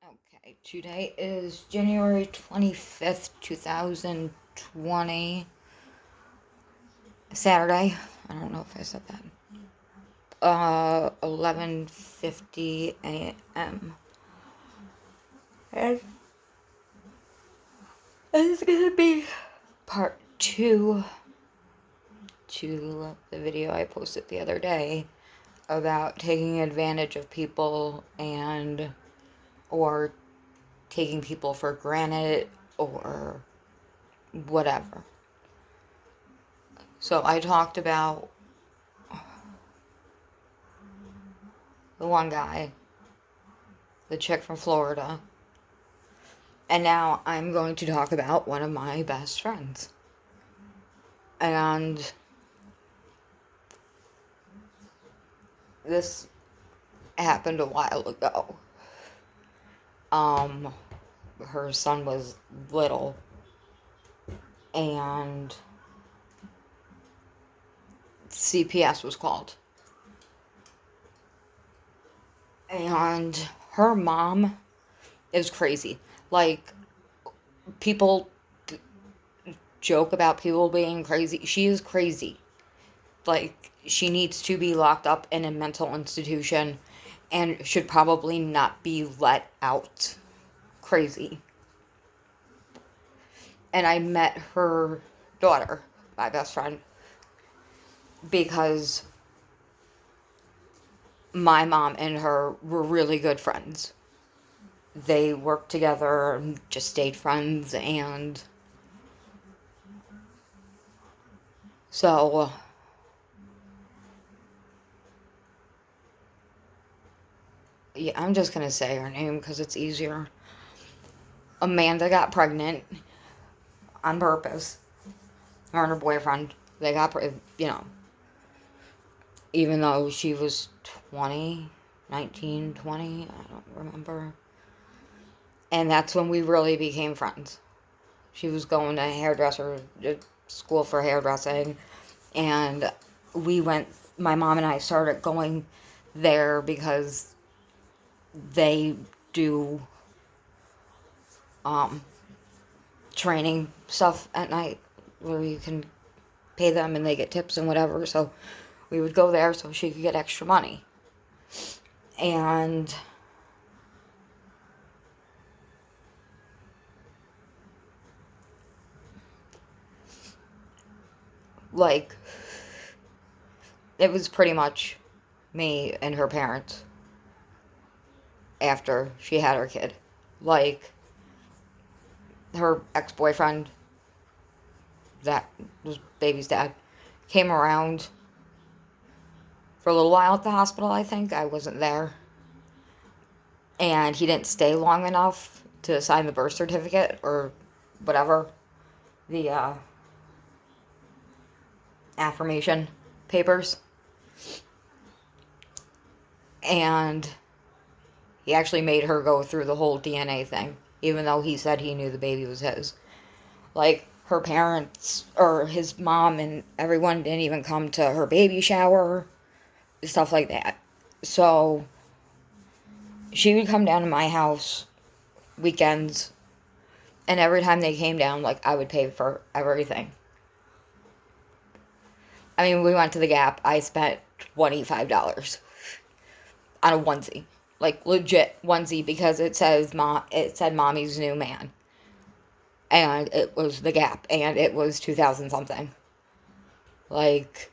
Okay, today is January 25th, 2020, Saturday. I don't know if I said that. 11:50 a.m. And this is gonna be part 2 to the video I posted the other day about taking advantage of people or taking people for granted or whatever. So I talked about the one guy, the chick from Florida, and now I'm going to talk about one of my best friends. And this happened a while ago. Her son was little, and CPS was called. And her mom is crazy. Like, people joke about people being crazy. She is crazy. Like, she needs to be locked up in a mental institution and should probably not be let out. Crazy. And I met her daughter, my best friend, because my mom and her were really good friends. They worked together and just stayed friends, and so yeah, I'm just gonna say her name because it's easier. Amanda got pregnant on purpose. Her and her boyfriend, they got, even though she was 20, 19, 20, I don't remember. And that's when we really became friends. She was going to school for hairdressing, and my mom and I started going there because they do training stuff at night where you can pay them and they get tips and whatever. So we would go there so she could get extra money. And like, it was pretty much me and her parents after she had her kid. Like, her ex-boyfriend, that was baby's dad, came around for a little while at the hospital, I think. I wasn't there. And he didn't stay long enough to sign the birth certificate or whatever, the affirmation papers. And he actually made her go through the whole DNA thing, even though he said he knew the baby was his. Like, her parents, or his mom and everyone didn't even come to her baby shower, stuff like that. So, she would come down to my house weekends, and every time they came down, like, I would pay for everything. I mean, we went to the Gap, I spent $25 on a onesie. Like, legit onesie, because it said Mommy's New Man. And it was the Gap, and it was 2000 something. Like,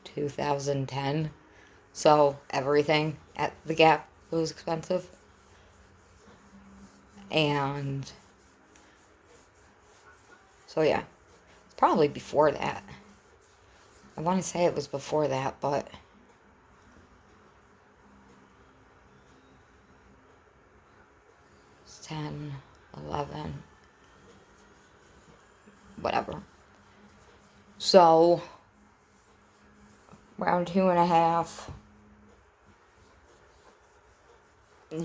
2010. So everything at the Gap was expensive. And so yeah, it's probably before that. I want to say it was before that, but it's 10, 11, whatever. So around 2.5,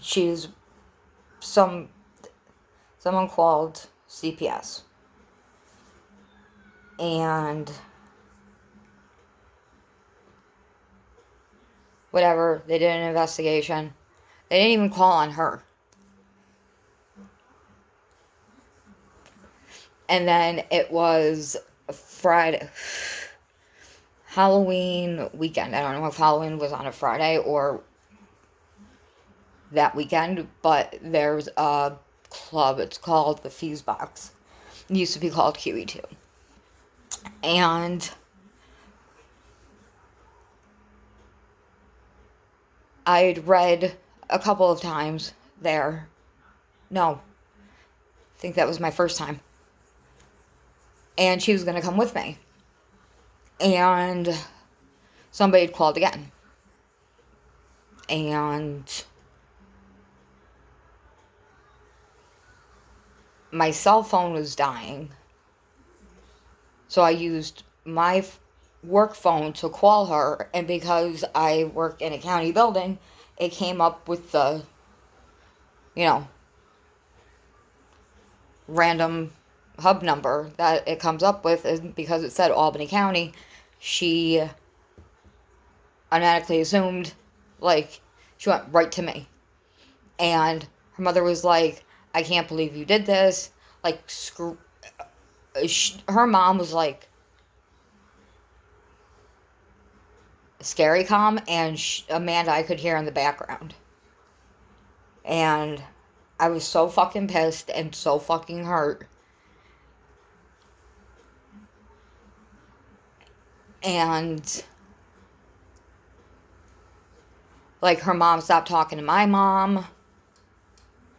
she's someone called CPS, and whatever, they did an investigation. They didn't even call on her. And then it was Friday, Halloween weekend. I don't know if Halloween was on a Friday or that weekend, but there's a club. It's called the Fuse Box. It used to be called QE2. And I'd read a couple of times there. No, I think that was my first time. And she was going to come with me. And somebody had called again. And my cell phone was dying. So I used my work phone to call her. And because I work in a county building, it came up with the, random hub number that it comes up with. And because it said Albany County, she automatically assumed, she went right to me. And her mother was like, I can't believe you did this. Her mom was like, scary calm, and Amanda I could hear in the background. And I was so fucking pissed and so fucking hurt. And her mom stopped talking to my mom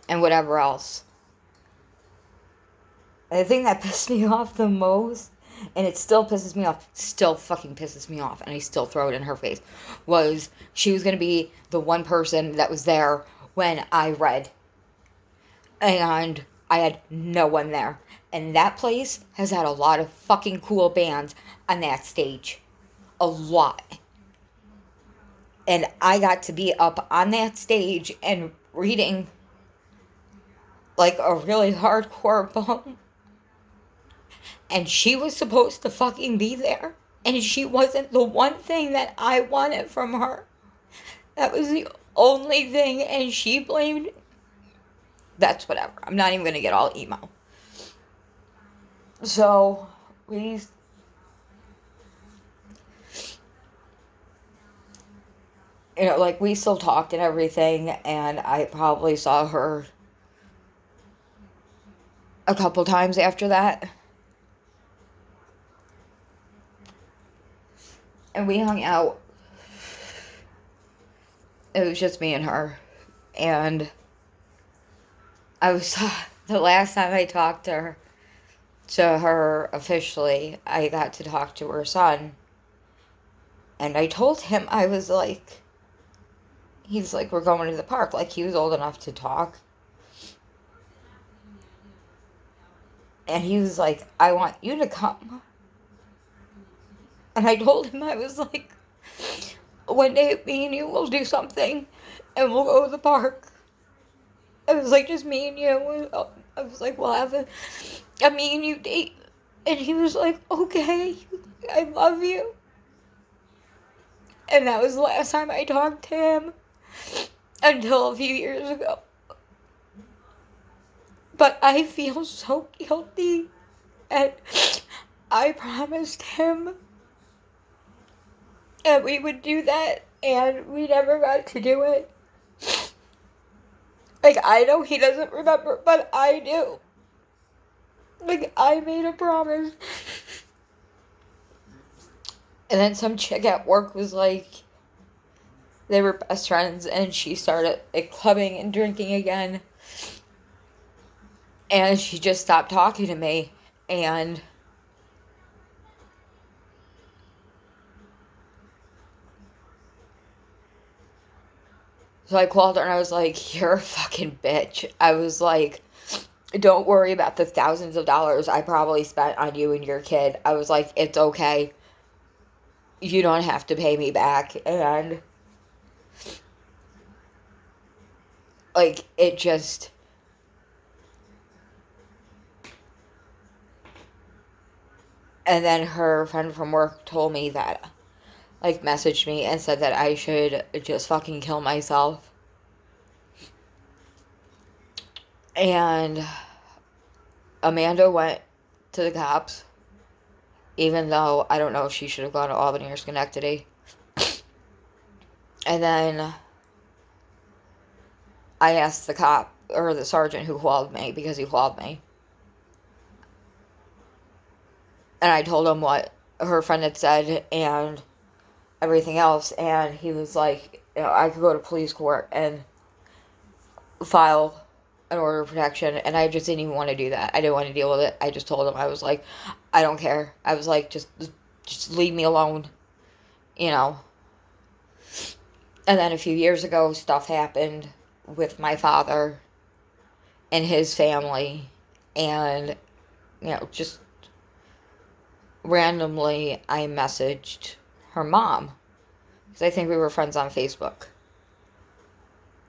and whatever else. And the thing that pissed me off the most, and it still pisses me off, and I still throw it in her face, was she was going to be the one person that was there when I read. And I had no one there. And that place has had a lot of fucking cool bands on that stage. A lot. And I got to be up on that stage and reading a really hardcore poem. And she was supposed to fucking be there. And she wasn't the one thing that I wanted from her. That was the only thing. And she blamed... That's whatever. I'm not even going to get all emo. So, we still talked and everything. And I probably saw her a couple times after that. And we hung out. It was just me and her. And the last time I talked to her officially, I got to talk to her son. And I told him, I was like, he's like, we're going to the park. He was old enough to talk. And he was like, I want you to come. And I told him, I was like, one day me and you will do something. And we'll go to the park. I was like, just me and you. I was like, we'll have a me and you date. And he was like, okay, I love you. And that was the last time I talked to him. Until a few years ago. But I feel so guilty. And I promised him that we would do that. And we never got to do it. I know he doesn't remember, but I do. I made a promise. And then some chick at work was like, they were best friends, and she started clubbing and drinking again. And she just stopped talking to me. And so I called her and I was like, you're a fucking bitch. I was like, don't worry about the thousands of dollars I probably spent on you and your kid. I was like, it's okay. You don't have to pay me back. And it just... And then her friend from work told me that, messaged me and said that I should just fucking kill myself. And Amanda went to the cops, even though I don't know if she should have gone to Albany or Schenectady. And then I asked the cop, or the sergeant who called me, because he called me. And I told him what her friend had said and everything else. And he was like, I could go to police court and file an order of protection. And I just didn't even want to do that. I didn't want to deal with it. I just told him, I was like, I don't care. I was like, just leave me alone, you know. And then a few years ago, stuff happened with my father and his family. And, just randomly, I messaged her mom. Because I think we were friends on Facebook.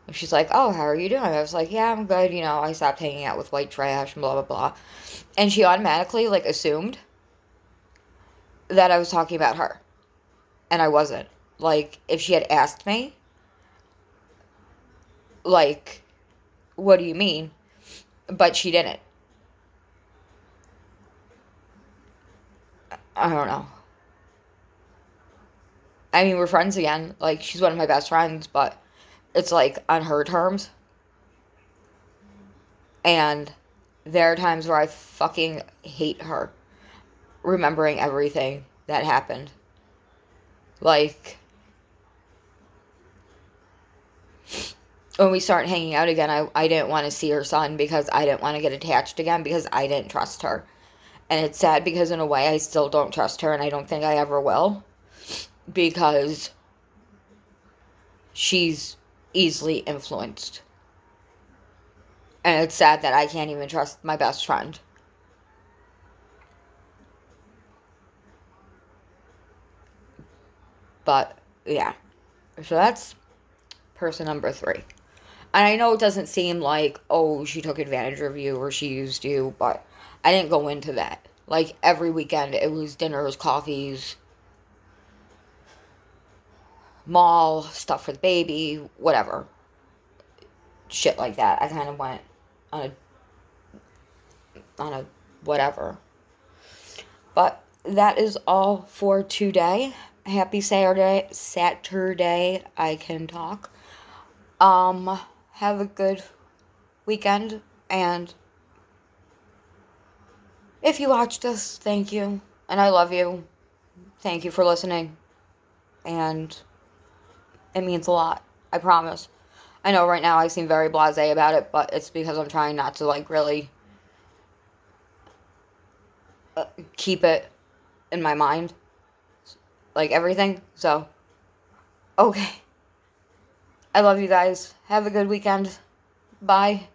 And she's like, oh, how are you doing? I was like, yeah, I'm good. I stopped hanging out with white trash and blah, blah, blah. And she automatically, assumed that I was talking about her. And I wasn't. If she had asked me, what do you mean? But she didn't. I don't know. I mean, we're friends again. She's one of my best friends, but it's, on her terms. And there are times where I fucking hate her, remembering everything that happened. When we start hanging out again, I didn't want to see her son because I didn't want to get attached again because I didn't trust her. And it's sad because in a way I still don't trust her and I don't think I ever will. Because she's easily influenced. And it's sad that I can't even trust my best friend. But, yeah. So that's person number 3. And I know it doesn't seem like, oh, she took advantage of you or she used you, but I didn't go into that. Every weekend, it was dinners, coffees, mall, stuff for the baby, whatever. Shit like that. I kind of went on a whatever. But that is all for today. Happy Saturday. I can talk. Have a good weekend, and if you watched this, thank you, and I love you. Thank you for listening, and it means a lot, I promise. I know right now I seem very blasé about it, but it's because I'm trying not to, really keep it in my mind, everything, so, okay. I love you guys. Have a good weekend. Bye.